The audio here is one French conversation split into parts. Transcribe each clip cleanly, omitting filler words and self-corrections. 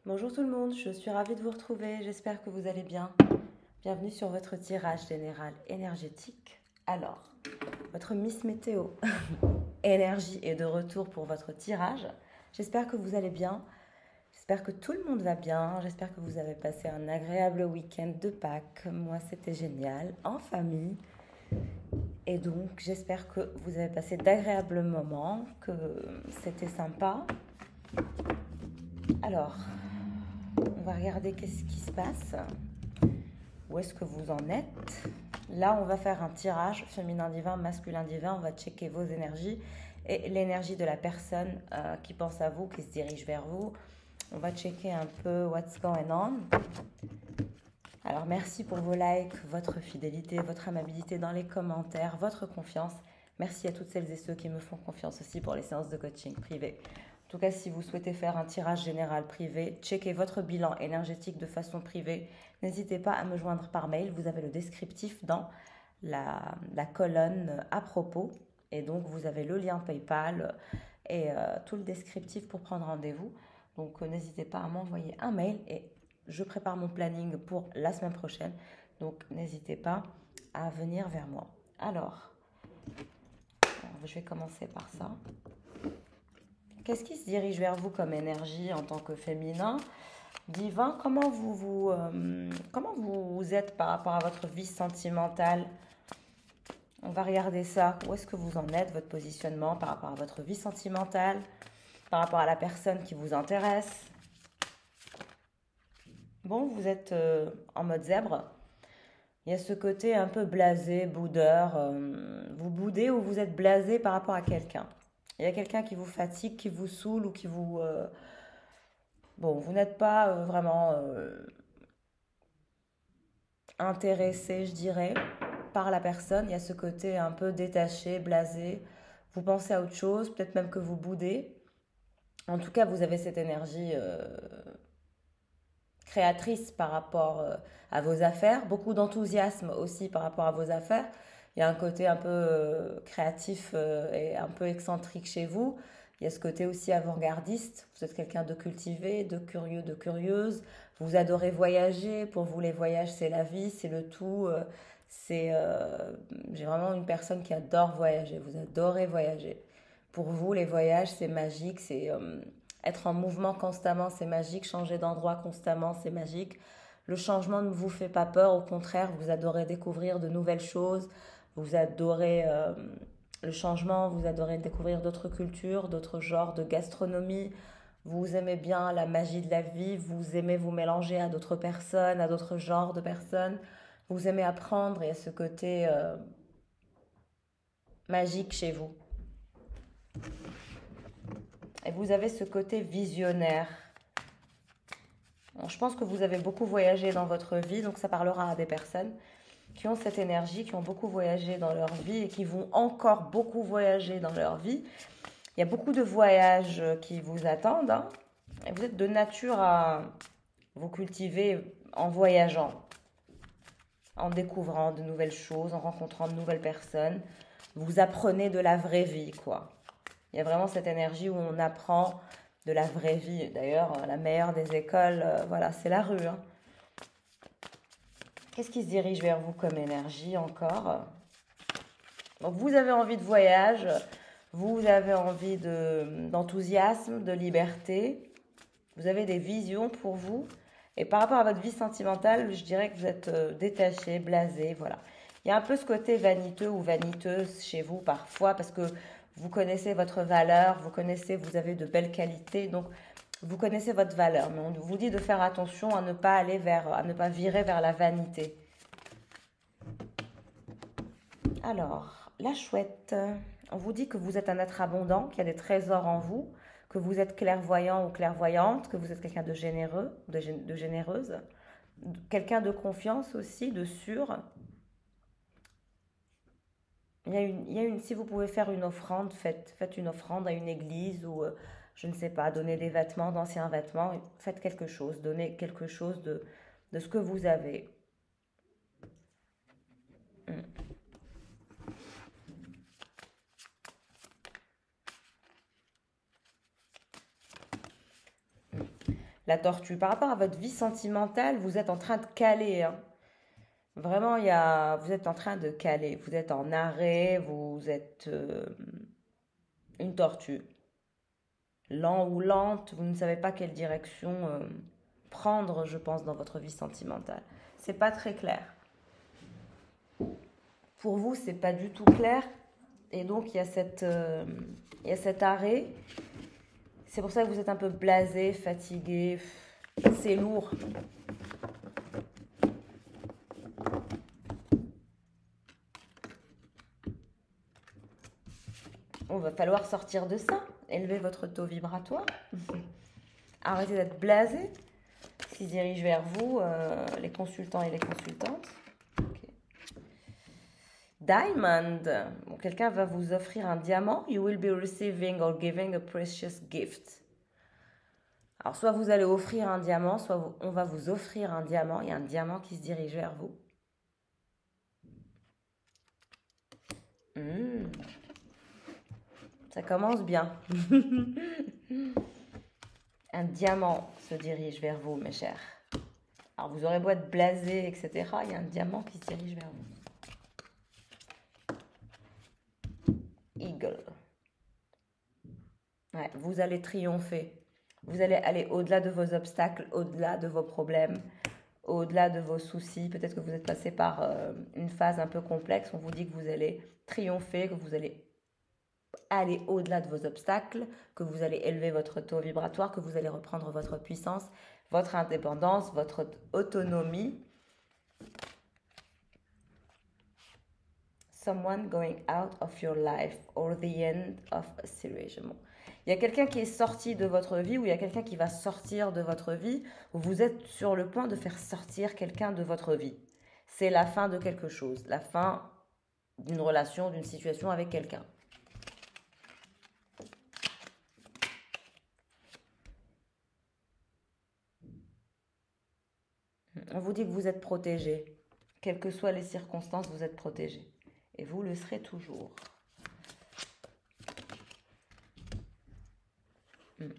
Bonjour tout le monde, je suis ravie de vous retrouver, j'espère que vous allez bien. Bienvenue sur votre tirage général énergétique. Alors, votre Miss Météo énergie est de retour pour votre tirage. J'espère que vous allez bien, j'espère que tout le monde va bien, j'espère que vous avez passé un agréable week-end de Pâques. Moi, c'était génial, en famille. Et donc, j'espère que vous avez passé d'agréables moments, que c'était sympa. Alors, on va regarder qu'est-ce qui se passe. Où est-ce que vous en êtes? Là, on va faire un tirage féminin divin, masculin divin. On va checker vos énergies et l'énergie de la personne qui pense à vous, qui se dirige vers vous. On va checker un peu what's going on. Alors, merci pour vos likes, votre fidélité, votre amabilité dans les commentaires, votre confiance. Merci à toutes celles et ceux qui me font confiance aussi pour les séances de coaching privé. En tout cas, si vous souhaitez faire un tirage général privé, checkez votre bilan énergétique de façon privée. N'hésitez pas à me joindre par mail. Vous avez le descriptif dans la colonne à propos. Et donc, vous avez le lien PayPal et tout le descriptif pour prendre rendez-vous. Donc, n'hésitez pas à m'envoyer un mail et je prépare mon planning pour la semaine prochaine. Donc, n'hésitez pas à venir vers moi. Alors, je vais commencer par ça. Qu'est-ce qui se dirige vers vous comme énergie en tant que féminin divin? Comment vous êtes par rapport à votre vie sentimentale? On va regarder ça. Où est-ce que vous en êtes, votre positionnement par rapport à votre vie sentimentale, par rapport à la personne qui vous intéresse? Bon, vous êtes en mode zèbre. Il y a ce côté un peu blasé, boudeur. Vous boudez ou vous êtes blasé par rapport à quelqu'un. Il y a quelqu'un qui vous fatigue, qui vous saoule ou qui vous... Bon, vous n'êtes pas vraiment intéressé, je dirais, par la personne. Il y a ce côté un peu détaché, blasé. Vous pensez à autre chose, peut-être même que vous boudez. En tout cas, vous avez cette énergie créatrice par rapport à vos affaires. Beaucoup d'enthousiasme aussi par rapport à vos affaires. Il y a un côté un peu créatif et un peu excentrique chez vous. Il y a ce côté aussi avant-gardiste. Vous êtes quelqu'un de cultivé, de curieux, de curieuse. Vous adorez voyager. Pour vous, les voyages, c'est la vie, c'est le tout. J'ai vraiment une personne qui adore voyager. Vous adorez voyager. Pour vous, les voyages, c'est magique. C'est être en mouvement constamment, c'est magique. Changer d'endroit constamment, c'est magique. Le changement ne vous fait pas peur. Au contraire, vous adorez découvrir de nouvelles choses. Vous adorez le changement, vous adorez découvrir d'autres cultures, d'autres genres de gastronomie. Vous aimez bien la magie de la vie, vous aimez vous mélanger à d'autres personnes, à d'autres genres de personnes. Vous aimez apprendre, il y a ce côté magique chez vous. Et vous avez ce côté visionnaire. Bon, je pense que vous avez beaucoup voyagé dans votre vie, donc ça parlera à des personnes qui ont cette énergie, qui ont beaucoup voyagé dans leur vie et qui vont encore beaucoup voyager dans leur vie. Il y a beaucoup de voyages qui vous attendent, hein, et vous êtes de nature à vous cultiver en voyageant, en découvrant de nouvelles choses, en rencontrant de nouvelles personnes. Vous apprenez de la vraie vie, quoi. Il y a vraiment cette énergie où on apprend de la vraie vie. D'ailleurs, la meilleure des écoles, voilà, c'est la rue, hein. Qu'est-ce qui se dirige vers vous comme énergie encore? Donc vous avez envie de voyage, vous avez envie d'enthousiasme, de liberté, vous avez des visions pour vous. Et par rapport à votre vie sentimentale, je dirais que vous êtes détaché, blasé, voilà. Il y a un peu ce côté vaniteux ou vaniteuse chez vous parfois parce que vous connaissez votre valeur, vous avez de belles qualités, donc vous connaissez votre valeur. Mais on vous dit de faire attention à ne pas à ne pas virer vers la vanité. Alors, la chouette, on vous dit que vous êtes un être abondant, qu'il y a des trésors en vous, que vous êtes clairvoyant ou clairvoyante, que vous êtes quelqu'un de généreux, de généreuse, quelqu'un de confiance aussi, de sûr. Si vous pouvez faire une offrande, faites une offrande à une église ou, je ne sais pas, donner des vêtements, d'anciens vêtements, faites quelque chose, donnez quelque chose de ce que vous avez. la tortue. Par rapport à votre vie sentimentale, vous êtes en train de caler, hein. Vraiment, vous êtes en train de caler. Vous êtes en arrêt, vous êtes une tortue. Lent ou lente, vous ne savez pas quelle direction prendre, je pense, dans votre vie sentimentale. C'est pas très clair. Pour vous, c'est pas du tout clair. Et donc, il y a cet arrêt. C'est pour ça que vous êtes un peu blasé, fatigué. C'est lourd. On va falloir sortir de ça. Élever votre taux vibratoire. Arrêtez d'être blasé. Qui se dirige vers vous, les consultants et les consultantes. Okay. Diamond. Bon, quelqu'un va vous offrir un diamant. You will be receiving or giving a precious gift. Alors, soit vous allez offrir un diamant, soit on va vous offrir un diamant. Il y a un diamant qui se dirige vers vous. Ça commence bien. Un diamant se dirige vers vous, mes chers. Alors, vous aurez beau être blasé, etc. Il y a un diamant qui se dirige vers vous. Eagle. Ouais, vous allez triompher. Vous allez aller au-delà de vos obstacles, au-delà de vos problèmes, au-delà de vos soucis. Peut-être que vous êtes passé par une phase un peu complexe. On vous dit que vous allez triompher, que vous allez aller au-delà de vos obstacles, que vous allez élever votre taux vibratoire, que vous allez reprendre votre puissance, votre indépendance, votre autonomie. Someone going out of your life or the end of a situation. Il y a quelqu'un qui est sorti de votre vie ou il y a quelqu'un qui va sortir de votre vie ou vous êtes sur le point de faire sortir quelqu'un de votre vie. C'est la fin de quelque chose, la fin d'une relation, d'une situation avec quelqu'un. On vous dit que vous êtes protégé. Quelles que soient les circonstances, vous êtes protégé. Et vous le serez toujours.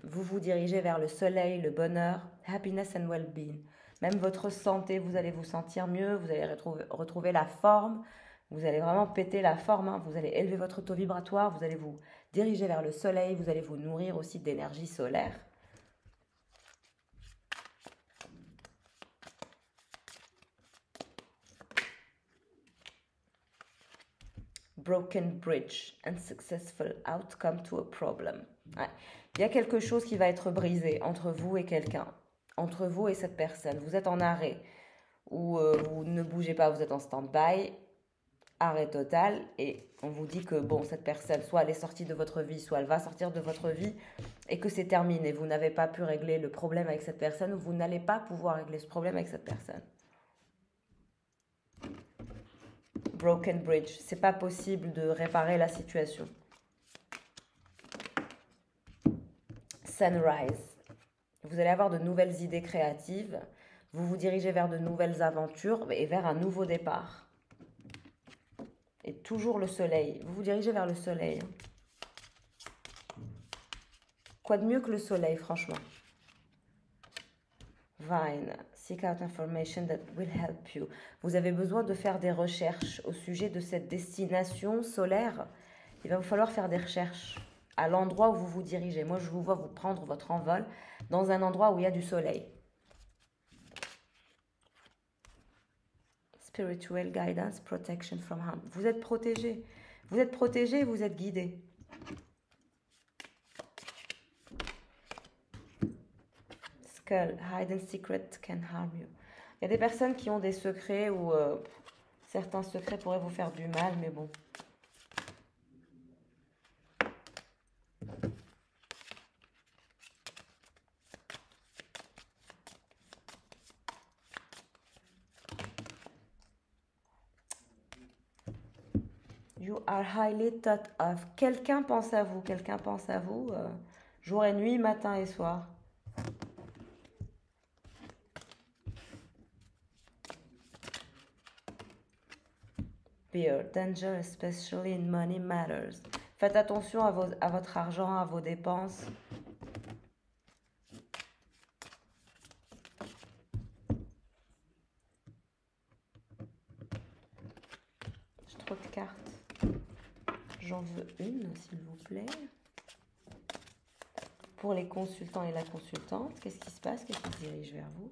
Vous vous dirigez vers le soleil, le bonheur, happiness and well-being. Même votre santé, vous allez vous sentir mieux, vous allez retrouver la forme. Vous allez vraiment péter la forme, hein. Vous allez élever votre taux vibratoire, vous allez vous diriger vers le soleil, vous allez vous nourrir aussi d'énergie solaire. Broken bridge, unsuccessful outcome to a problem. Ouais. Il y a quelque chose qui va être brisé entre vous et quelqu'un, entre vous et cette personne. Vous êtes en arrêt ou vous ne bougez pas, vous êtes en stand-by, arrêt total et on vous dit que bon, cette personne, soit elle est sortie de votre vie, soit elle va sortir de votre vie et que c'est terminé. Vous n'avez pas pu régler le problème avec cette personne ou vous n'allez pas pouvoir régler ce problème avec cette personne. Broken bridge, c'est pas possible de réparer la situation. Sunrise, vous allez avoir de nouvelles idées créatives, vous vous dirigez vers de nouvelles aventures et vers un nouveau départ. Et toujours le soleil, vous vous dirigez vers le soleil. Quoi de mieux que le soleil, franchement? Vine, seek out information that will help you. Vous avez besoin de faire des recherches au sujet de cette destination solaire. Il va vous falloir faire des recherches à l'endroit où vous vous dirigez. Moi, je vous vois vous prendre votre envol dans un endroit où il y a du soleil. Spiritual guidance, protection from harm. Vous êtes protégé. Vous êtes protégé, vous êtes guidé. Skull, hidden secret can harm you. Il y a des personnes qui ont des secrets ou certains secrets pourraient vous faire du mal, mais bon. You are highly thought of. Quelqu'un pense à vous, jour et nuit, matin et soir. Fear, danger, especially in money matters. Faites attention à votre argent, à vos dépenses. trop de cartes. J'en veux une, s'il vous plaît. Pour les consultants et la consultante, qu'est-ce qui se passe? Qu'est-ce qui se dirige vers vous?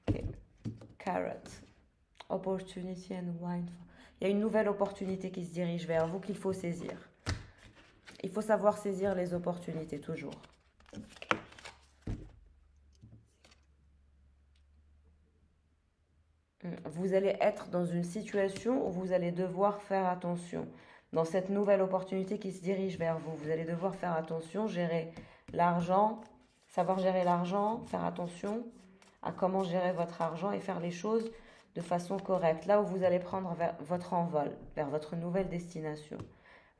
Ok. Carrot. Opportunity and wine. Il y a une nouvelle opportunité qui se dirige vers vous qu'il faut saisir. Il faut savoir saisir les opportunités, toujours. Vous allez être dans une situation où vous allez devoir faire attention. Dans cette nouvelle opportunité qui se dirige vers vous, vous allez devoir faire attention, gérer l'argent, savoir gérer l'argent, faire attention à comment gérer votre argent et faire les choses de façon correcte. Là où vous allez prendre votre envol, vers votre nouvelle destination,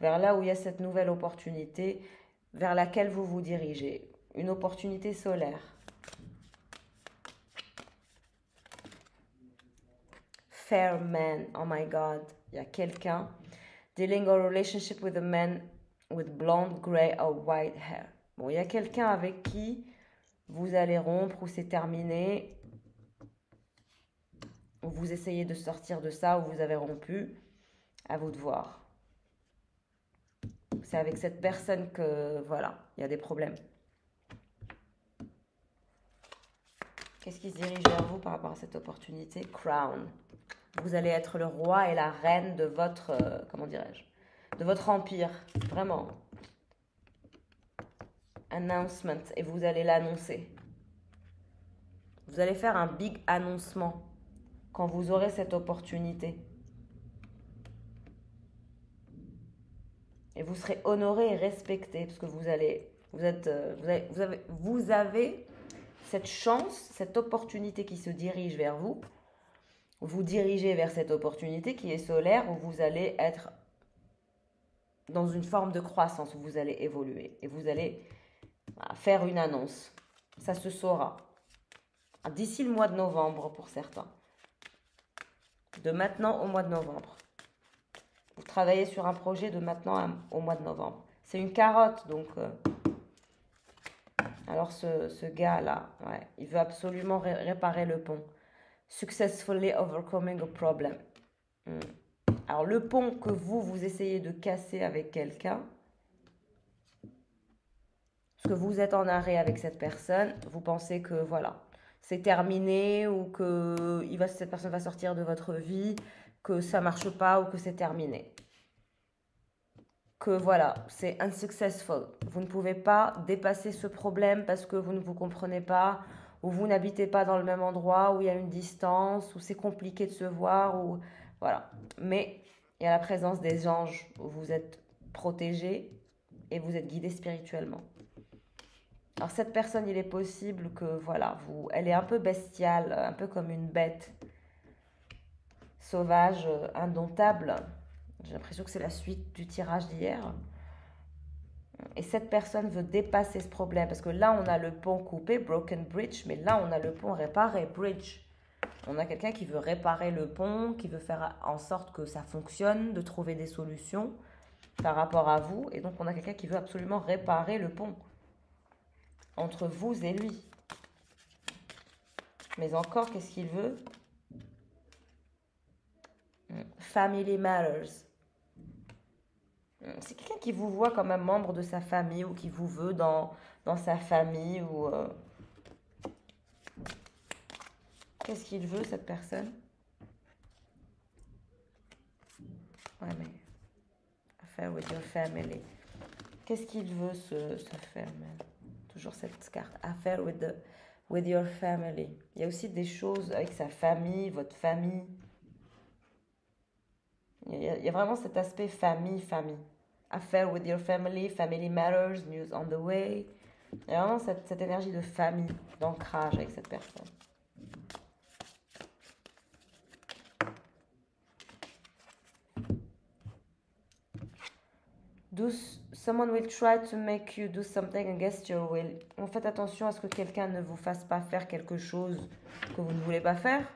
vers là où il y a cette nouvelle opportunité, vers laquelle vous vous dirigez. Une opportunité solaire. Fair man, oh my God, il y a quelqu'un. Dealing a relationship with a man with blonde, gray or white hair. Bon, il y a quelqu'un avec qui vous allez rompre ou c'est terminé. Ou vous essayez de sortir de ça ou vous avez rompu. À vous de voir. C'est avec cette personne que, voilà, il y a des problèmes. Qu'est-ce qui se dirige vers vous par rapport à cette opportunité? Crown. Vous allez être le roi et la reine de votre, comment dirais-je, de votre empire, vraiment. Announcement, et vous allez l'annoncer. Vous allez faire un big annoncement quand vous aurez cette opportunité. Et vous serez honoré et respecté parce que vous avez cette chance, cette opportunité qui se dirige vers vous. Vous dirigez vers cette opportunité qui est solaire où vous allez être dans une forme de croissance, où vous allez évoluer et vous allez faire une annonce. Ça se saura. D'ici le mois de novembre pour certains. De maintenant au mois de novembre. Vous travaillez sur un projet de maintenant au mois de novembre. C'est une carotte, donc... Alors ce gars-là, ouais, il veut absolument réparer le pont. Successfully overcoming a problem. Alors le pont que vous essayez de casser avec quelqu'un, parce que vous êtes en arrêt avec cette personne, vous pensez que voilà, c'est terminé ou que cette personne va sortir de votre vie, que ça marche pas ou que c'est terminé. Que voilà, c'est unsuccessful. Vous ne pouvez pas dépasser ce problème parce que vous ne vous comprenez pas, ou vous n'habitez pas dans le même endroit, où il y a une distance, où c'est compliqué de se voir, ou voilà. Mais il y a la présence des anges où vous êtes protégé et vous êtes guidé spirituellement. Alors cette personne, il est possible que voilà, elle est un peu bestiale, un peu comme une bête sauvage, indomptable. J'ai l'impression que c'est la suite du tirage d'hier. Et cette personne veut dépasser ce problème. Parce que là, on a le pont coupé, broken bridge. Mais là, on a le pont réparé, bridge. On a quelqu'un qui veut réparer le pont, qui veut faire en sorte que ça fonctionne, de trouver des solutions par rapport à vous. Et donc, on a quelqu'un qui veut absolument réparer le pont entre vous et lui. Mais encore, qu'est-ce qu'il veut? Family matters. C'est quelqu'un qui vous voit comme un membre de sa famille ou qui vous veut dans sa famille ou... Qu'est-ce qu'il veut, cette personne? Ouais, mais... Affair with your family. Qu'est-ce qu'il veut, ce family? Toujours cette carte. Affair with your family. Il y a aussi des choses avec sa famille, votre famille. Il y a vraiment cet aspect famille. Affair with your family, family matters, news on the way. Il y a vraiment cette énergie de famille, d'ancrage avec cette personne. Someone will try to make you do something against your will. Faites attention à ce que quelqu'un ne vous fasse pas faire quelque chose que vous ne voulez pas faire,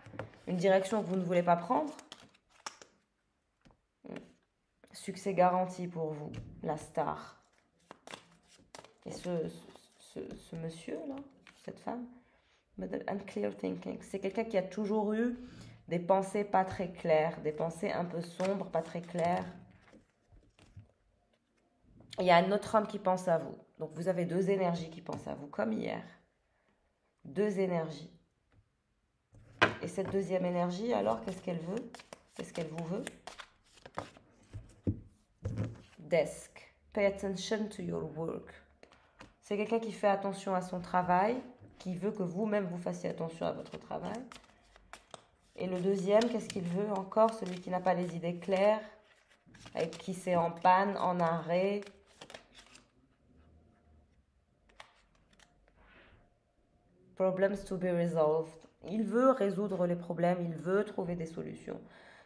une direction que vous ne voulez pas prendre. Succès garanti pour vous, la star. Et ce monsieur-là, cette femme, unclear thinking, c'est quelqu'un qui a toujours eu des pensées pas très claires, des pensées un peu sombres, pas très claires. Il y a un autre homme qui pense à vous. Donc vous avez deux énergies qui pensent à vous, comme hier. Deux énergies. Et cette deuxième énergie, alors, qu'est-ce qu'elle veut? Qu'est-ce qu'elle vous veut? Desk. Pay attention to your work. C'est quelqu'un qui fait attention à son travail, qui veut que vous-même vous fassiez attention à votre travail. Et le deuxième, qu'est-ce qu'il veut encore? Celui qui n'a pas les idées claires, avec qui c'est en panne, en arrêt. Problems to be resolved. Il veut résoudre les problèmes, il veut trouver des solutions.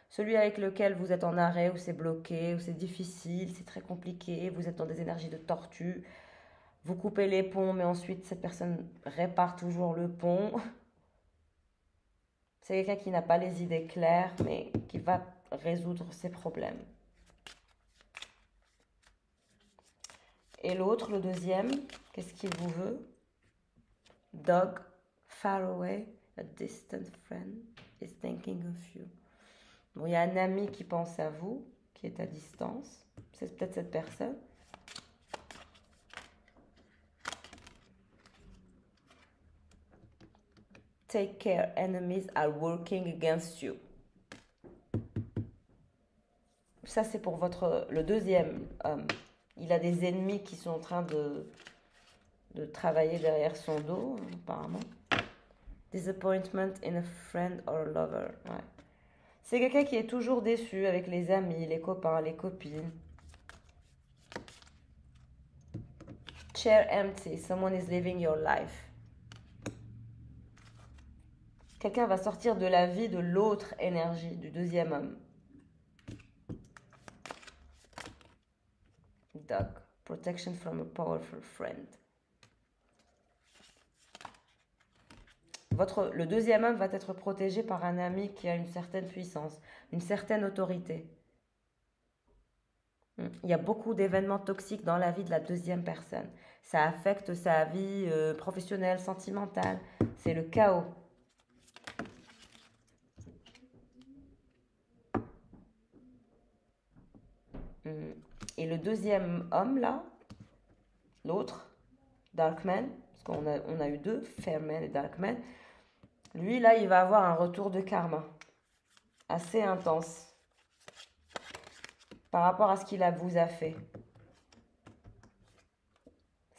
Celui avec lequel vous êtes en arrêt, où c'est bloqué, où c'est difficile, c'est très compliqué, vous êtes dans des énergies de tortue, vous coupez les ponts, mais ensuite cette personne répare toujours le pont. C'est quelqu'un qui n'a pas les idées claires, mais qui va résoudre ses problèmes. Et l'autre, le deuxième, qu'est-ce qu'il vous veut? Dog, far away, a distant friend is thinking of you. Bon, il y a un ami qui pense à vous, qui est à distance. C'est peut-être cette personne. Take care, enemies are working against you. Ça, c'est pour le deuxième homme. Il a des ennemis qui sont en train de travailler derrière son dos, apparemment. Disappointment in a friend or lover. Ouais. C'est quelqu'un qui est toujours déçu avec les amis, les copains, les copines. Chair empty. Someone is living your life. Quelqu'un va sortir de la vie de l'autre énergie, du deuxième homme. Dog. Protection from a powerful friend. Le deuxième homme va être protégé par un ami qui a une certaine puissance, une certaine autorité. Il y a beaucoup d'événements toxiques dans la vie de la deuxième personne. Ça affecte sa vie professionnelle, sentimentale. C'est le chaos. Et le deuxième homme, là, l'autre, Darkman, parce qu'on a eu deux, Fairman et Darkman, lui, là, il va avoir un retour de karma assez intense par rapport à ce qu'il vous a fait.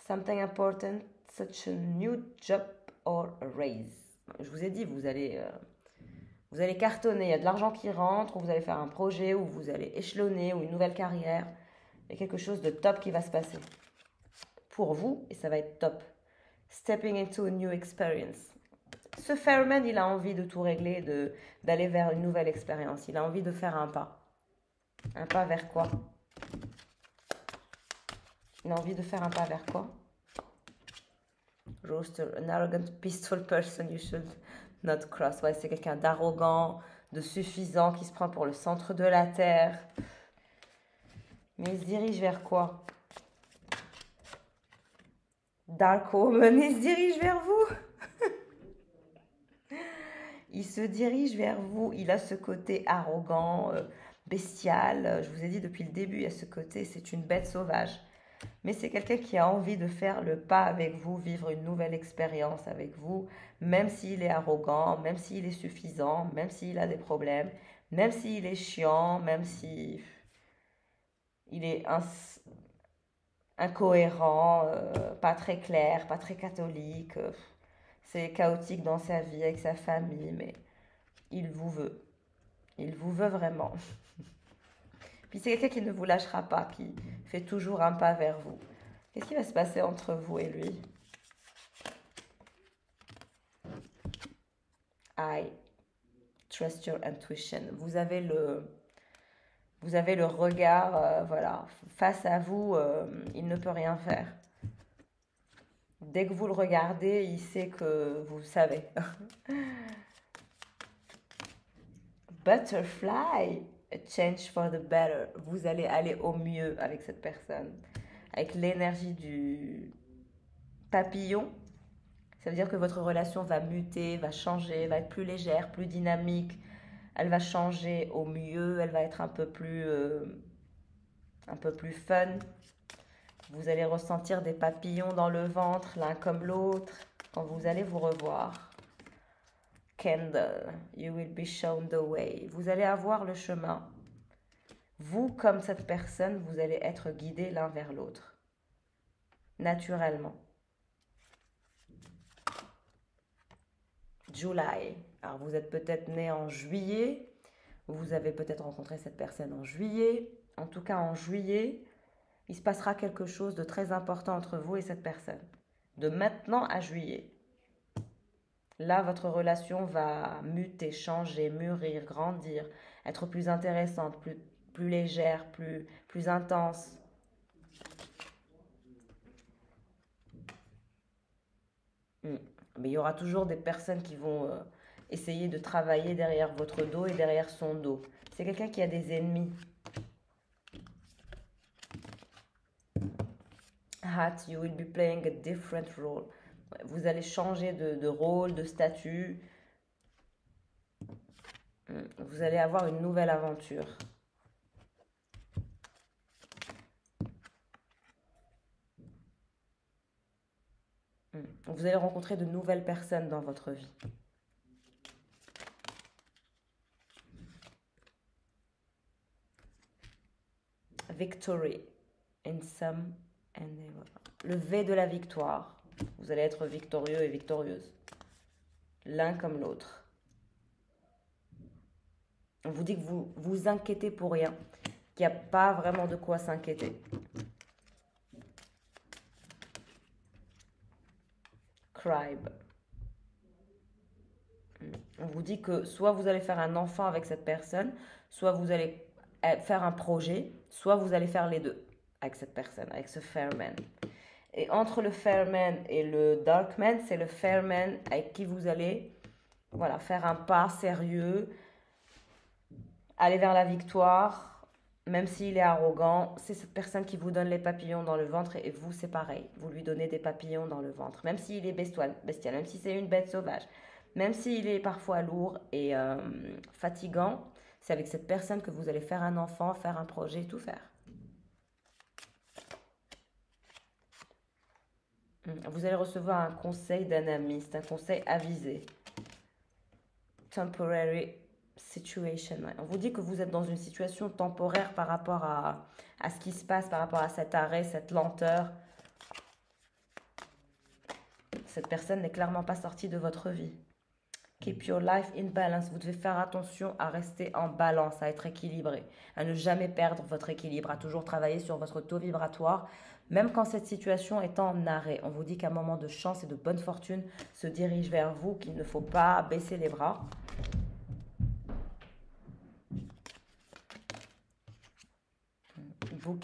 Something important, such a new job or a raise. Je vous ai dit, vous allez cartonner. Il y a de l'argent qui rentre, ou vous allez faire un projet, ou vous allez échelonner, ou une nouvelle carrière. Il y a quelque chose de top qui va se passer pour vous, et ça va être top. Stepping into a new experience. Ce Fairman, il a envie de tout régler, d'aller vers une nouvelle expérience. Il a envie de faire un pas. Un pas vers quoi? Il a envie de faire un pas vers quoi? Roaster, an arrogant, peaceful person you should not cross. Ouais, c'est quelqu'un d'arrogant, de suffisant, qui se prend pour le centre de la terre. Mais il se dirige vers quoi? Dark Woman, il se dirige vers vous. Il se dirige vers vous. Il a ce côté arrogant, bestial. Je vous ai dit depuis le début, il y a ce côté, c'est une bête sauvage. Mais c'est quelqu'un qui a envie de faire le pas avec vous, vivre une nouvelle expérience avec vous, même s'il est arrogant, même s'il est suffisant, même s'il a des problèmes, même s'il est chiant, même si il est incohérent, pas très clair, pas très catholique. C'est chaotique dans sa vie, avec sa famille, mais il vous veut. Il vous veut vraiment. Puis c'est quelqu'un qui ne vous lâchera pas, qui fait toujours un pas vers vous. Qu'est-ce qui va se passer entre vous et lui? I trust your intuition. Vous avez le regard, voilà, face à vous, il ne peut rien faire. Dès que vous le regardez, il sait que vous savez. Butterfly, a change for the better. Vous allez aller au mieux avec cette personne. Avec l'énergie du papillon, ça veut dire que votre relation va muter, va changer, va être plus légère, plus dynamique. Elle va changer au mieux, elle va être un peu plus fun. Vous allez ressentir des papillons dans le ventre, l'un comme l'autre, quand vous allez vous revoir. Candle, you will be shown the way. Vous allez avoir le chemin. Vous, comme cette personne, vous allez être guidés l'un vers l'autre, naturellement. July. Alors, vous êtes peut-être né en juillet. Vous avez peut-être rencontré cette personne en juillet. En tout cas, en juillet, il se passera quelque chose de très important entre vous et cette personne. De maintenant à juillet. Là, votre relation va muter, changer, mûrir, grandir, être plus intéressante, plus légère, plus intense. Mais il y aura toujours des personnes qui vont essayer de travailler derrière votre dos et derrière son dos. C'est quelqu'un qui a des ennemis. Hat, you will be playing a different role. Vous allez changer de rôle, de statut. Vous allez avoir une nouvelle aventure. Vous allez rencontrer de nouvelles personnes dans votre vie. Victory in some endeavor. Le V de la victoire. Vous allez être victorieux et victorieuse. L'un comme l'autre. On vous dit que vous vous inquiétez pour rien. Qu'il n'y a pas vraiment de quoi s'inquiéter. Scribe. On vous dit que soit vous allez faire un enfant avec cette personne, soit vous allez faire un projet, soit vous allez faire les deux avec cette personne, avec ce Fairman. Et entre le Fairman et le Darkman, c'est le Fairman avec qui vous allez voilà, faire un pas sérieux, aller vers la victoire, même s'il est arrogant. C'est cette personne qui vous donne les papillons dans le ventre et vous, c'est pareil. Vous lui donnez des papillons dans le ventre, même s'il est bestial, même si c'est une bête sauvage, même s'il est parfois lourd et fatigant. C'est avec cette personne que vous allez faire un enfant, faire un projet, tout faire. Vous allez recevoir un conseil d'un ami, c'est un conseil avisé. Temporary situation. Ouais. On vous dit que vous êtes dans une situation temporaire par rapport à ce qui se passe, par rapport à cet arrêt, cette lenteur. Cette personne n'est clairement pas sortie de votre vie. Keep your life in balance. Vous devez faire attention à rester en balance, à être équilibré, à ne jamais perdre votre équilibre, à toujours travailler sur votre taux vibratoire, même quand cette situation est en arrêt. On vous dit qu'un moment de chance et de bonne fortune se dirige vers vous, qu'il ne faut pas baisser les bras.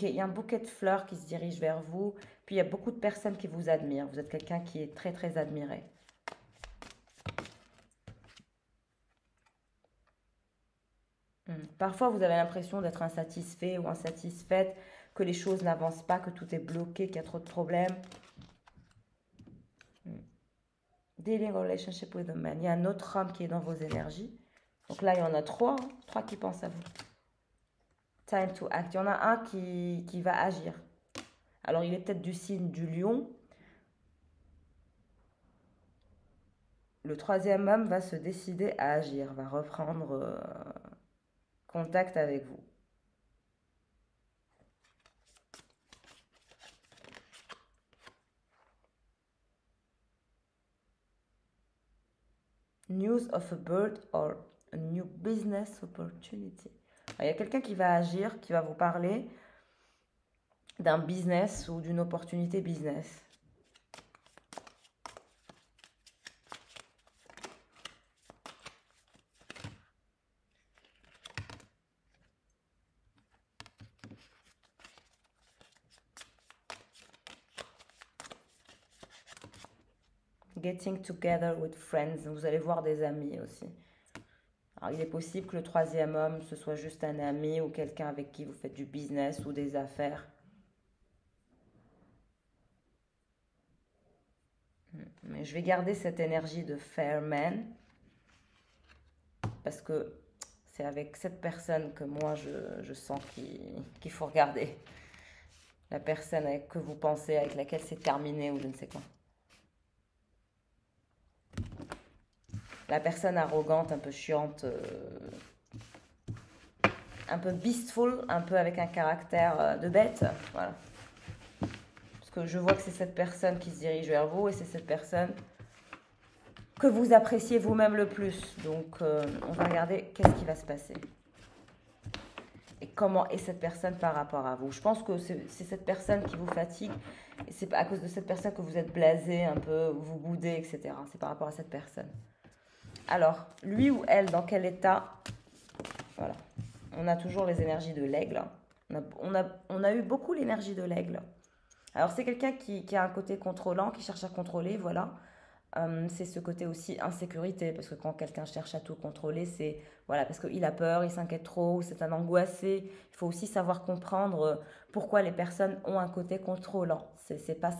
Il y a un bouquet de fleurs qui se dirige vers vous, puis il y a beaucoup de personnes qui vous admirent. Vous êtes quelqu'un qui est très très admiré. Parfois, vous avez l'impression d'être insatisfait ou insatisfaite, que les choses n'avancent pas, que tout est bloqué, qu'il y a trop de problèmes. Dealing relationship with a man. Il y a un autre homme qui est dans vos énergies. Donc là, il y en a trois qui pensent à vous. Time to act. Il y en a un qui va agir. Alors, il est peut-être du signe du lion. Le troisième homme va se décider à agir, va reprendre contact avec vous. News of a bird or a new business opportunity. Alors, il y a quelqu'un qui va agir, qui va vous parler d'un business ou d'une opportunité business. Getting together with friends. Vous allez voir des amis aussi. Alors, il est possible que le troisième homme, ce soit juste un ami ou quelqu'un avec qui vous faites du business ou des affaires. Mais je vais garder cette énergie de Fairman parce que C'est avec cette personne que moi, je sens qu'il faut regarder. La personne que vous pensez, avec laquelle c'est terminé ou je ne sais quoi. La personne arrogante, un peu chiante, un peu beastful, un peu avec un caractère de bête. Voilà. Parce que je vois que c'est cette personne qui se dirige vers vous et c'est cette personne que vous appréciez vous-même le plus. Donc, on va regarder qu'est-ce qui va se passer. Et comment est cette personne par rapport à vous. Je pense que c'est cette personne qui vous fatigue. Et c'est à cause de cette personne que vous êtes blasé, un peu, vous boudez, etc. C'est par rapport à cette personne. Alors, lui ou elle, dans quel état? Voilà. On a toujours les énergies de l'aigle. On a eu beaucoup l'énergie de l'aigle. Alors, c'est quelqu'un qui a un côté contrôlant, qui cherche à contrôler, voilà. C'est ce côté aussi insécurité, parce que quand quelqu'un cherche à tout contrôler, c'est voilà, parce qu'il a peur, il s'inquiète trop, c'est un angoissé. Il faut aussi savoir comprendre pourquoi les personnes ont un côté contrôlant. C'est pas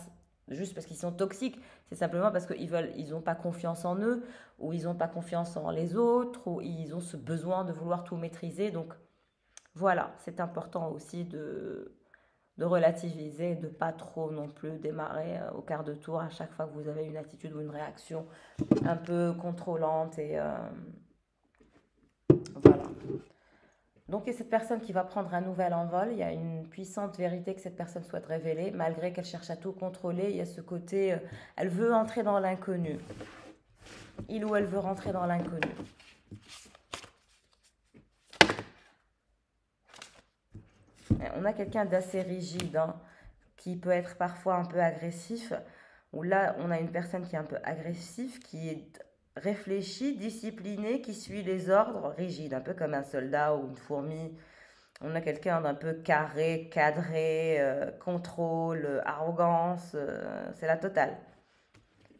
juste parce qu'ils sont toxiques, c'est simplement parce ils n'ont pas confiance en eux, ou ils n'ont pas confiance en les autres, ou ils ont ce besoin de vouloir tout maîtriser. Donc voilà, c'est important aussi de relativiser, de pas trop non plus démarrer au quart de tour à chaque fois que vous avez une attitude ou une réaction un peu contrôlante et voilà. Donc, il y a cette personne qui va prendre un nouvel envol. Il y a une puissante vérité que cette personne souhaite révéler, malgré qu'elle cherche à tout contrôler. Il y a ce côté, elle veut entrer dans l'inconnu. Il ou elle veut rentrer dans l'inconnu. On a quelqu'un d'assez rigide, hein, qui peut être parfois un peu agressif. Ou là, on a une personne qui est un peu agressive, qui est réfléchie, disciplinée, qui suit les ordres, rigide, un peu comme un soldat ou une fourmi. On a quelqu'un d'un peu carré, cadré, contrôle, arrogance. C'est la totale.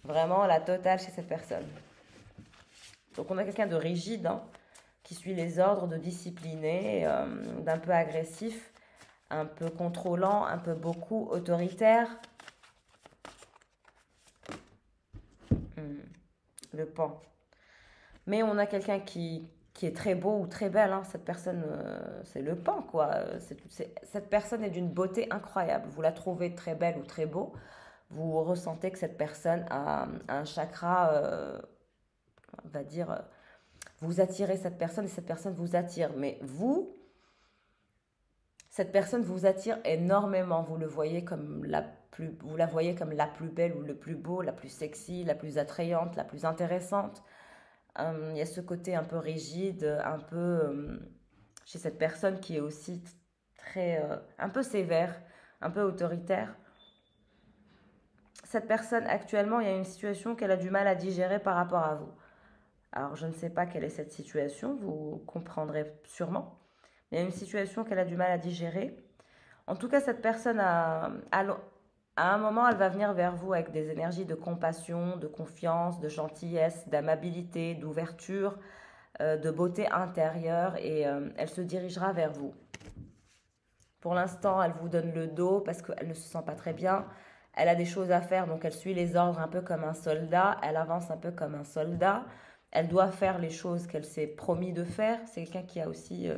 Vraiment la totale chez cette personne. Donc on a quelqu'un de rigide, hein, qui suit les ordres, de discipliné, d'un peu agressif, un peu contrôlant, un peu beaucoup autoritaire. Le pan. Mais on a quelqu'un qui est très beau ou très belle. Hein. Cette personne, c'est le pan, quoi. Cette personne est d'une beauté incroyable. Vous la trouvez très belle ou très beau. Vous ressentez que cette personne a un chakra, on va dire, vous attirez cette personne et cette personne vous attire. Mais vous, cette personne vous attire énormément. Vous le voyez comme vous la voyez comme la plus belle ou le plus beau, la plus sexy, la plus attrayante, la plus intéressante. Il y a ce côté un peu rigide, un peu chez cette personne qui est aussi très, un peu sévère, un peu autoritaire. Cette personne, actuellement, il y a une situation qu'elle a du mal à digérer par rapport à vous. Alors, je ne sais pas quelle est cette situation, vous comprendrez sûrement. Il y a une situation qu'elle a du mal à digérer. En tout cas, cette personne, à un moment, elle va venir vers vous avec des énergies de compassion, de confiance, de gentillesse, d'amabilité, d'ouverture, de beauté intérieure et elle se dirigera vers vous. Pour l'instant, elle vous donne le dos parce qu'elle ne se sent pas très bien. Elle a des choses à faire, donc elle suit les ordres un peu comme un soldat. Elle avance un peu comme un soldat. Elle doit faire les choses qu'elle s'est promis de faire. C'est quelqu'un qui a aussi,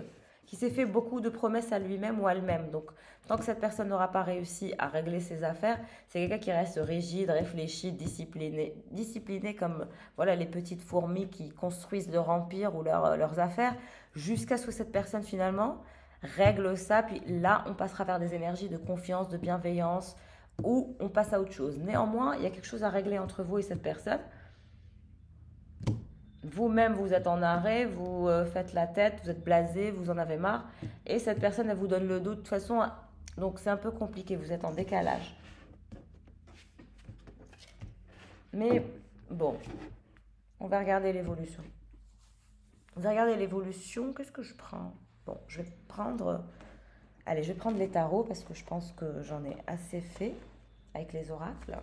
qui s'est fait beaucoup de promesses à lui-même ou à elle-même. Donc, tant que cette personne n'aura pas réussi à régler ses affaires, c'est quelqu'un qui reste rigide, réfléchi, discipliné. Discipliné comme voilà, les petites fourmis qui construisent leur empire ou leurs affaires, jusqu'à ce que cette personne finalement règle ça. Puis là, on passera vers des énergies de confiance, de bienveillance, ou on passe à autre chose. Néanmoins, il y a quelque chose à régler entre vous et cette personne. Vous-même, vous êtes en arrêt, vous faites la tête, vous êtes blasé, vous en avez marre. Et cette personne, elle vous donne le dos de toute façon. Donc, c'est un peu compliqué, vous êtes en décalage. Mais bon, on va regarder l'évolution. On va regarder l'évolution. Qu'est-ce que je prends? Bon, je vais prendre... Allez, je vais prendre les tarots parce que je pense que j'en ai assez fait avec les oracles.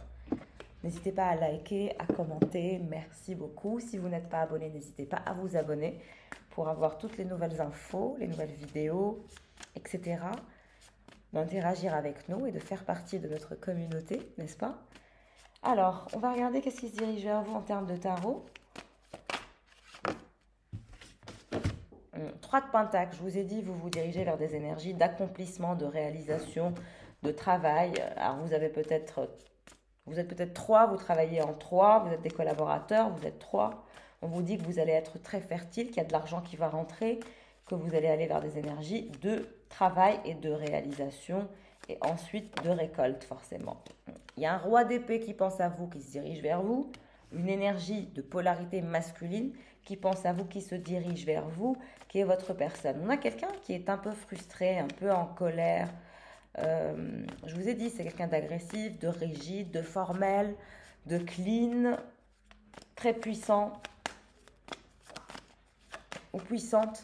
N'hésitez pas à liker, à commenter. Merci beaucoup. Si vous n'êtes pas abonné, n'hésitez pas à vous abonner pour avoir toutes les nouvelles infos, les nouvelles vidéos, etc. D'interagir avec nous et de faire partie de notre communauté, n'est-ce pas? Alors, on va regarder qu'est-ce qui se dirige vers vous en termes de tarot. 3 de Pentacle, je vous ai dit, vous vous dirigez vers des énergies d'accomplissement, de réalisation, de travail. Alors vous êtes peut-être 3, vous travaillez en 3, vous êtes des collaborateurs, vous êtes 3. On vous dit que vous allez être très fertile, qu'il y a de l'argent qui va rentrer, que vous allez aller vers des énergies de travail et de réalisation, et ensuite de récolte forcément. Il y a un roi d'épée qui pense à vous, qui se dirige vers vous, une énergie de polarité masculine qui pense à vous, qui se dirige vers vous, qui est votre personne. On a quelqu'un qui est un peu frustré, un peu en colère. Je vous ai dit, c'est quelqu'un d'agressif, de rigide, de formel, de clean, très puissant ou puissante.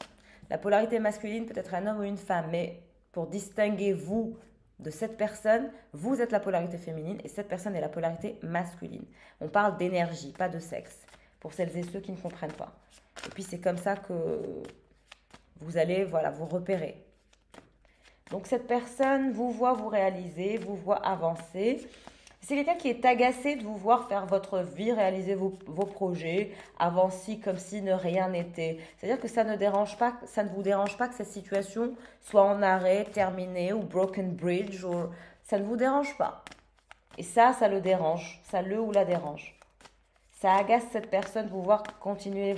La polarité masculine peut être un homme ou une femme, mais pour distinguer vous de cette personne, vous êtes la polarité féminine et cette personne est la polarité masculine. On parle d'énergie, pas de sexe, pour celles et ceux qui ne comprennent pas. Et puis c'est comme ça que vous allez vous repérer. Donc cette personne vous voit vous réaliser, vous voit avancer. C'est quelqu'un qui est agacé de vous voir faire votre vie, réaliser vos projets, avancer comme si ne rien n'était. C'est-à-dire que ça ne vous dérange pas que cette situation soit en arrêt, terminée ou broken bridge. Ça ne vous dérange pas. Et ça le dérange. Ça le ou la dérange. Ça agace cette personne de vous voir continuer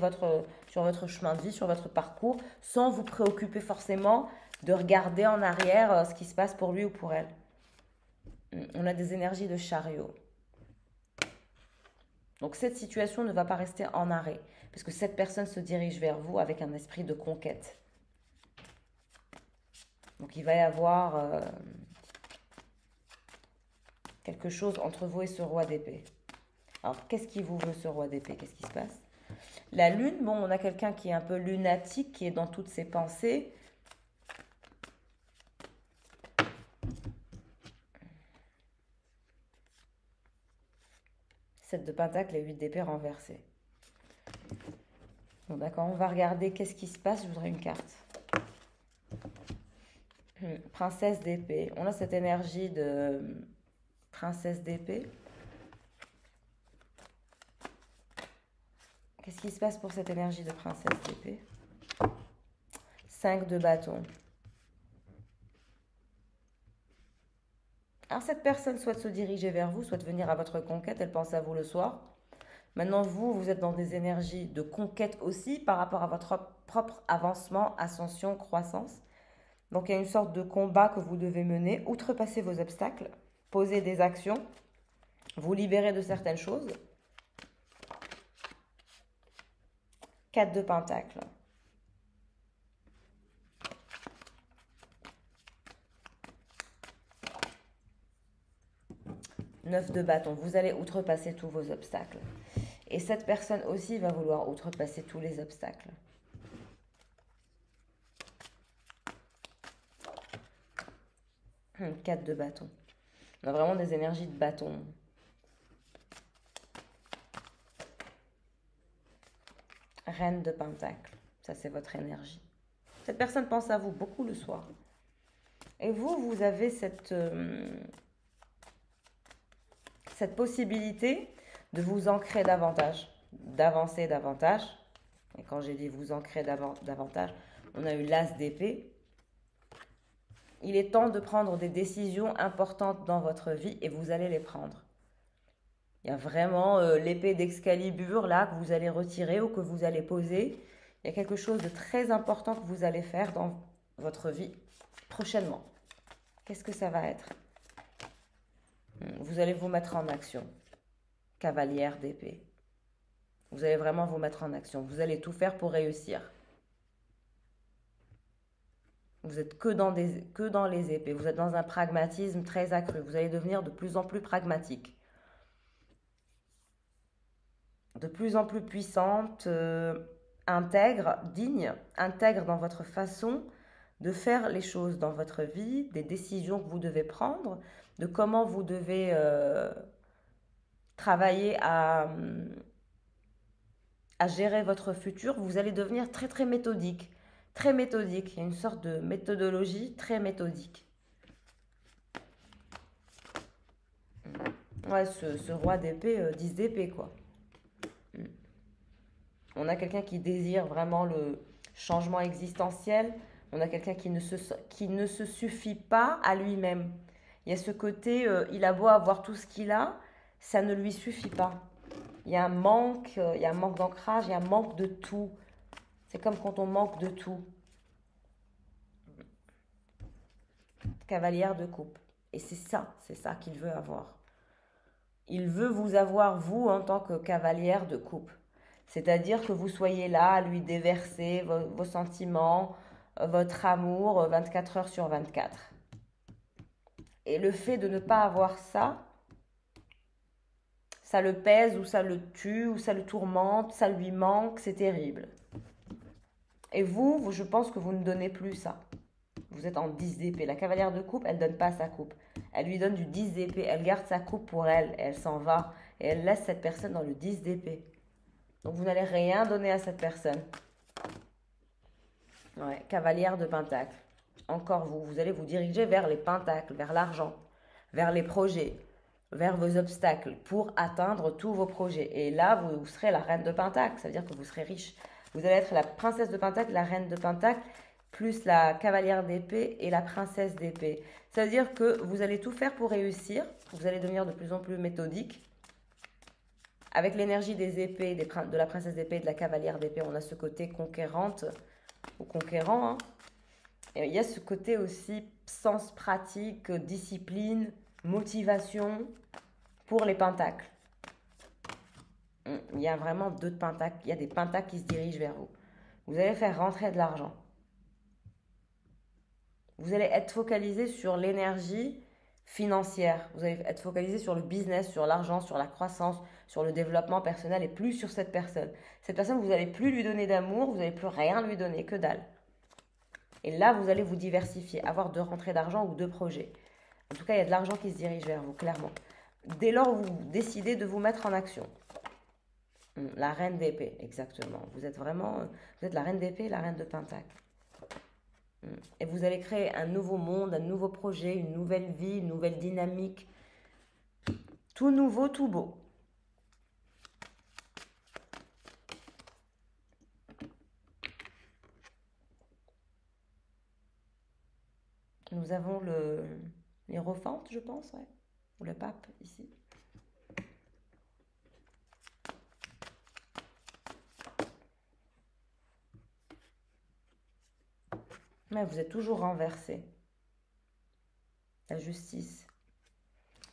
sur votre chemin de vie, sur votre parcours, sans vous préoccuper forcément de regarder en arrière ce qui se passe pour lui ou pour elle. On a des énergies de chariot. Donc cette situation ne va pas rester en arrêt, parce que cette personne se dirige vers vous avec un esprit de conquête. Donc il va y avoir quelque chose entre vous et ce roi d'épée. Alors qu'est-ce qu'il vous veut, ce roi d'épée? Qu'est-ce qui se passe? La lune, bon, on a quelqu'un qui est un peu lunatique, qui est dans toutes ses pensées. Sept de pentacle et 8 d'épée renversés. Bon, d'accord, on va regarder qu'est-ce qui se passe. Je voudrais une carte. Princesse d'épée. On a cette énergie de princesse d'épée. Qu'est-ce qui se passe pour cette énergie de princesse d'épée? 5 de bâton. Alors cette personne souhaite se diriger vers vous, souhaite venir à votre conquête, elle pense à vous le soir. Maintenant vous êtes dans des énergies de conquête aussi par rapport à votre propre avancement, ascension, croissance. Donc il y a une sorte de combat que vous devez mener, outrepasser vos obstacles, poser des actions, vous libérer de certaines choses. 4 de pentacle. Neuf de bâton. Vous allez outrepasser tous vos obstacles. Et cette personne aussi va vouloir outrepasser tous les obstacles. 4 de bâton. On a vraiment des énergies de bâton. Reine de pentacle. Ça, c'est votre énergie. Cette personne pense à vous beaucoup le soir. Et vous avez cette possibilité de vous ancrer davantage, d'avancer davantage. Et quand j'ai dit vous ancrer davantage, on a eu l'as d'épée. Il est temps de prendre des décisions importantes dans votre vie et vous allez les prendre. Il y a vraiment l'épée d'Excalibur là que vous allez retirer ou que vous allez poser. Il y a quelque chose de très important que vous allez faire dans votre vie prochainement. Qu'est-ce que ça va être? Vous allez vous mettre en action. Cavalière d'épée. Vous allez vraiment vous mettre en action. Vous allez tout faire pour réussir. Vous êtes que dans les épées. Vous êtes dans un pragmatisme très accru. Vous allez devenir de plus en plus pragmatique. De plus en plus puissante, intègre, digne, intègre dans votre façon de faire les choses dans votre vie, des décisions que vous devez prendre, de comment vous devez travailler à gérer votre futur. Vous allez devenir très très méthodique. Très méthodique. Il y a une sorte de méthodologie très méthodique. Ouais, ce roi d'épée, 10 d'épée, quoi. On a quelqu'un qui désire vraiment le changement existentiel. On a quelqu'un qui ne se suffit pas à lui-même. Il y a ce côté, il a beau avoir tout ce qu'il a, ça ne lui suffit pas. Il y a un manque d'ancrage, il y a un manque de tout. C'est comme quand on manque de tout. Cavalière de coupe. Et c'est ça qu'il veut avoir. Il veut vous avoir, vous, en tant que cavalière de coupe. C'est-à-dire que vous soyez là à lui déverser vos sentiments, votre amour 24 heures sur 24. Et le fait de ne pas avoir ça, ça le pèse ou ça le tue ou ça le tourmente, ça lui manque, c'est terrible. Et vous, je pense que vous ne donnez plus ça. Vous êtes en 10 d'épée. La cavalière de coupe, elle ne donne pas sa coupe. Elle lui donne du 10 d'épée. Elle garde sa coupe pour elle et elle s'en va. Et elle laisse cette personne dans le 10 d'épée. Donc vous n'allez rien donner à cette personne. Ouais, cavalière de pentacle. Encore vous allez vous diriger vers les pentacles, vers l'argent, vers les projets, vers vos obstacles pour atteindre tous vos projets. Et là, vous serez la reine de pentacle. Ça veut dire que vous serez riche. Vous allez être la princesse de pentacle, la reine de pentacle, plus la cavalière d'épée et la princesse d'épée. Ça veut dire que vous allez tout faire pour réussir. Vous allez devenir de plus en plus méthodique. Avec l'énergie des épées, de la princesse d'épée et de la cavalière d'épée, on a ce côté conquérante ou conquérant. Hein. Et il y a ce côté aussi sens pratique, discipline, motivation pour les pentacles. Il y a vraiment 2 pentacles. Il y a des pentacles qui se dirigent vers vous. Vous allez faire rentrer de l'argent. Vous allez être focalisé sur l'énergie financière. Vous allez être focalisé sur le business, sur l'argent, sur la croissance, sur le développement personnel et plus sur cette personne. Cette personne, vous n'allez plus lui donner d'amour, vous n'allez plus rien lui donner, que dalle. Et là, vous allez vous diversifier, avoir 2 rentrées d'argent ou 2 projets. En tout cas, il y a de l'argent qui se dirige vers vous, clairement. Dès lors, vous décidez de vous mettre en action. La reine d'épée, exactement. Vous êtes la reine d'épée et la reine de pentacle. Et vous allez créer un nouveau monde, un nouveau projet, une nouvelle vie, une nouvelle dynamique. Tout nouveau, tout beau. Nous avons l'Hiérophante, je pense, ouais. Ou le pape, ici. Mais vous êtes toujours renversé. La justice.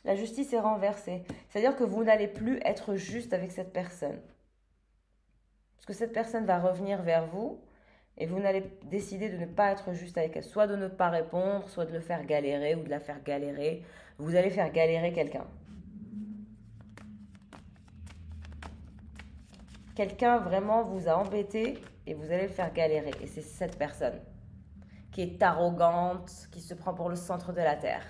La justice est renversée. C'est-à-dire que vous n'allez plus être juste avec cette personne. Parce que cette personne va revenir vers vous et vous n'allez décider de ne pas être juste avec elle. Soit de ne pas répondre, soit de le faire galérer ou de la faire galérer. Vous allez faire galérer quelqu'un. Quelqu'un vraiment vous a embêté et vous allez le faire galérer. Et c'est cette personne qui est arrogante, qui se prend pour le centre de la terre.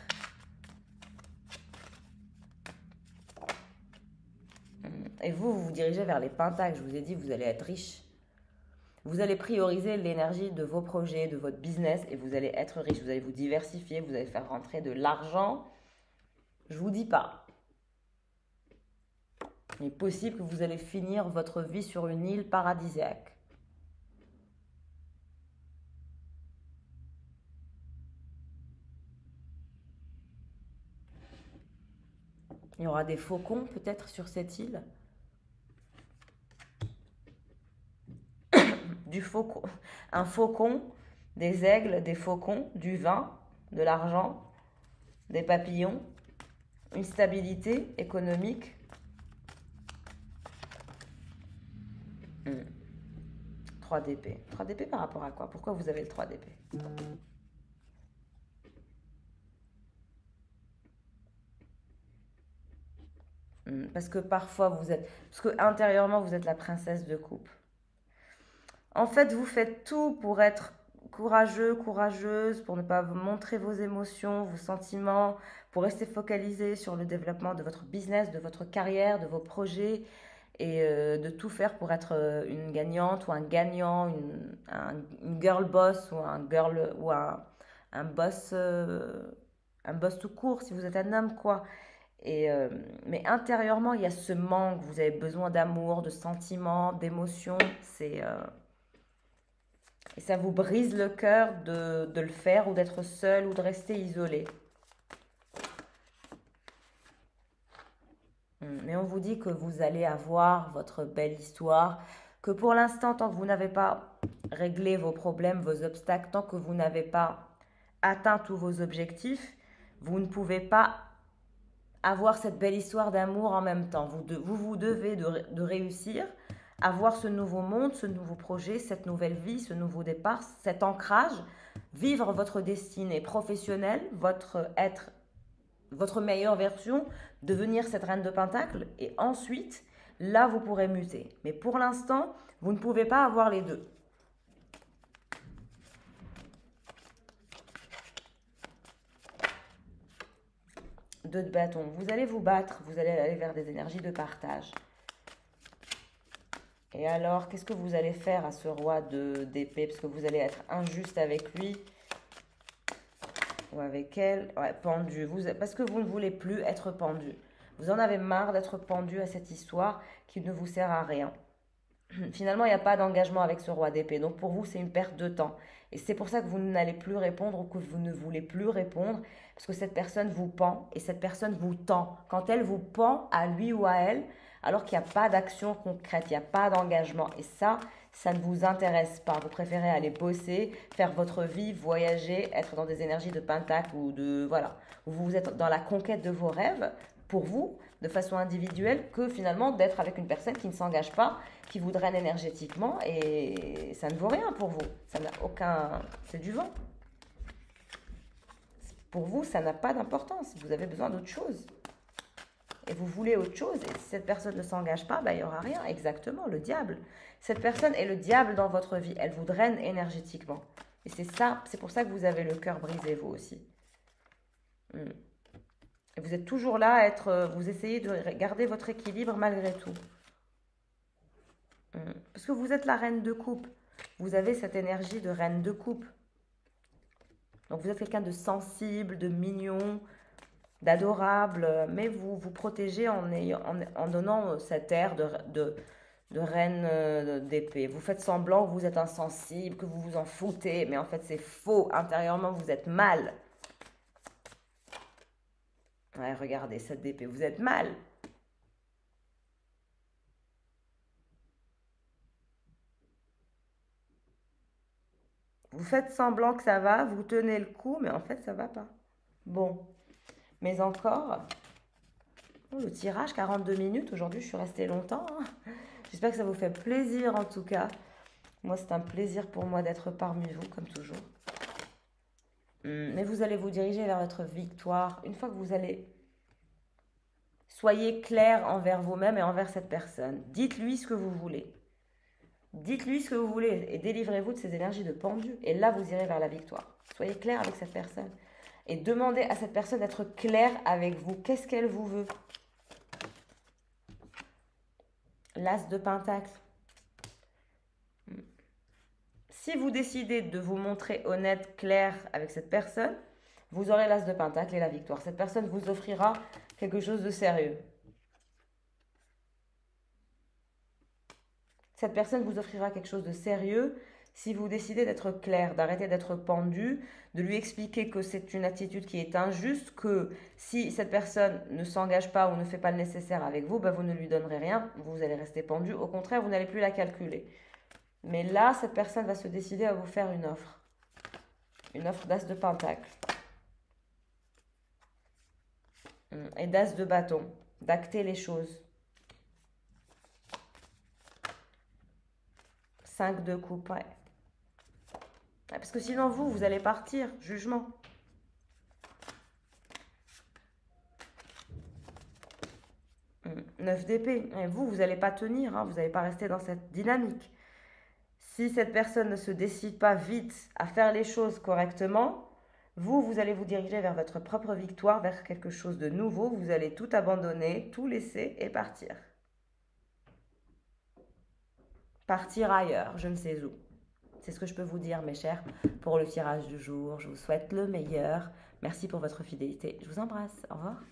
Et vous vous dirigez vers les pentacles. Je vous ai dit, vous allez être riche. Vous allez prioriser l'énergie de vos projets, de votre business et vous allez être riche. Vous allez vous diversifier, vous allez faire rentrer de l'argent. Je ne vous dis pas. Il est possible que vous allez finir votre vie sur une île paradisiaque. Il y aura des faucons peut-être sur cette île. Un faucon, des aigles, des faucons, du vin, de l'argent, des papillons, une stabilité économique. 3 d'épée. 3 d'épée par rapport à quoi? Pourquoi vous avez le 3 d'épée? Parce que parfois parce que intérieurement vous êtes la princesse de coupe. En fait, vous faites tout pour être courageux, courageuse, pour ne pas vous montrer vos émotions, vos sentiments, pour rester focalisé sur le développement de votre business, de votre carrière, de vos projets et de tout faire pour être une gagnante ou un gagnant, une girl boss ou un boss tout court si vous êtes un homme quoi. Mais intérieurement, il y a ce manque. Vous avez besoin d'amour, de sentiments, d'émotions. Et ça vous brise le cœur de le faire ou d'être seul ou de rester isolé. Mais on vous dit que vous allez avoir votre belle histoire, que pour l'instant, tant que vous n'avez pas réglé vos problèmes, vos obstacles, tant que vous n'avez pas atteint tous vos objectifs, vous ne pouvez pas avoir cette belle histoire d'amour en même temps. Vous devez de réussir à voir ce nouveau monde, ce nouveau projet, cette nouvelle vie, ce nouveau départ, cet ancrage, vivre votre destinée professionnelle, votre meilleure version, devenir cette reine de Pentacle, et ensuite, là, vous pourrez muter. Mais pour l'instant, vous ne pouvez pas avoir les deux. Deux de bâton. Vous allez vous battre, vous allez aller vers des énergies de partage. Et alors, qu'est-ce que vous allez faire à ce roi d'épée? Parce que vous allez être injuste avec lui ou avec elle. Ouais, pendu. Parce que vous ne voulez plus être pendu. Vous en avez marre d'être pendu à cette histoire qui ne vous sert à rien. Finalement, il n'y a pas d'engagement avec ce roi d'épée. Donc pour vous, c'est une perte de temps. Et c'est pour ça que vous n'allez plus répondre ou que vous ne voulez plus répondre. Parce que cette personne vous pend et cette personne vous tend. Quand elle vous pend à lui ou à elle, alors qu'il n'y a pas d'action concrète, il n'y a pas d'engagement. Et ça ne vous intéresse pas. Vous préférez aller bosser, faire votre vie, voyager, être dans des énergies de pentacle ou de... Voilà. Où vous êtes dans la conquête de vos rêves pour vous, de façon individuelle, que finalement d'être avec une personne qui ne s'engage pas, qui vous draine énergétiquement, et ça ne vaut rien pour vous. Ça n'a aucun... C'est du vent. Pour vous, ça n'a pas d'importance. Vous avez besoin d'autre chose. Et vous voulez autre chose, et si cette personne ne s'engage pas, il n'y aura rien. Exactement, le diable. Cette personne est le diable dans votre vie. Elle vous draine énergétiquement. Et c'est ça, c'est pour ça que vous avez le cœur brisé, vous aussi. Et vous êtes toujours là à être... Vous essayez de garder votre équilibre malgré tout. Parce que vous êtes la reine de coupe. Vous avez cette énergie de reine de coupe. Donc vous êtes quelqu'un de sensible, de mignon, d'adorable. Mais vous vous protégez en donnant cet air de reine d'épée. Vous faites semblant que vous êtes insensible, que vous vous en foutez. Mais en fait, c'est faux. Intérieurement, vous êtes mal. Ouais, regardez, cette d'épée. Vous êtes mal. Vous faites semblant que ça va, vous tenez le coup, mais en fait, ça va pas. Bon. Mais encore... Oh, le tirage, 42 minutes. Aujourd'hui, je suis restée longtemps. J'espère que ça vous fait plaisir, en tout cas. Moi, c'est un plaisir pour moi d'être parmi vous, comme toujours. Mais vous allez vous diriger vers votre victoire. Une fois que vous allez... Soyez clair envers vous-même et envers cette personne. Dites-lui ce que vous voulez. Dites-lui ce que vous voulez et délivrez-vous de ces énergies de pendu. Et là, vous irez vers la victoire. Soyez clair avec cette personne. Et demandez à cette personne d'être claire avec vous. Qu'est-ce qu'elle vous veut? L'as de pentacle. Si vous décidez de vous montrer honnête, clair avec cette personne, vous aurez l'as de pentacle et la victoire. Cette personne vous offrira quelque chose de sérieux. Cette personne vous offrira quelque chose de sérieux si vous décidez d'être clair, d'arrêter d'être pendu, de lui expliquer que c'est une attitude qui est injuste, que si cette personne ne s'engage pas ou ne fait pas le nécessaire avec vous, vous ne lui donnerez rien, vous allez rester pendu. Au contraire, vous n'allez plus la calculer. Mais là, cette personne va se décider à vous faire une offre. Une offre d'as de pentacle. Et d'as de bâton. D'acter les choses. 5 de coupe, ouais. Parce que sinon, vous allez partir. Jugement. Neuf d'épée. Et vous n'allez pas tenir. Hein, vous n'allez pas rester dans cette dynamique. Si cette personne ne se décide pas vite à faire les choses correctement, vous allez vous diriger vers votre propre victoire, vers quelque chose de nouveau. Vous allez tout abandonner, tout laisser et partir. Partir ailleurs, je ne sais où. C'est ce que je peux vous dire, mes chers, pour le tirage du jour. Je vous souhaite le meilleur. Merci pour votre fidélité. Je vous embrasse. Au revoir.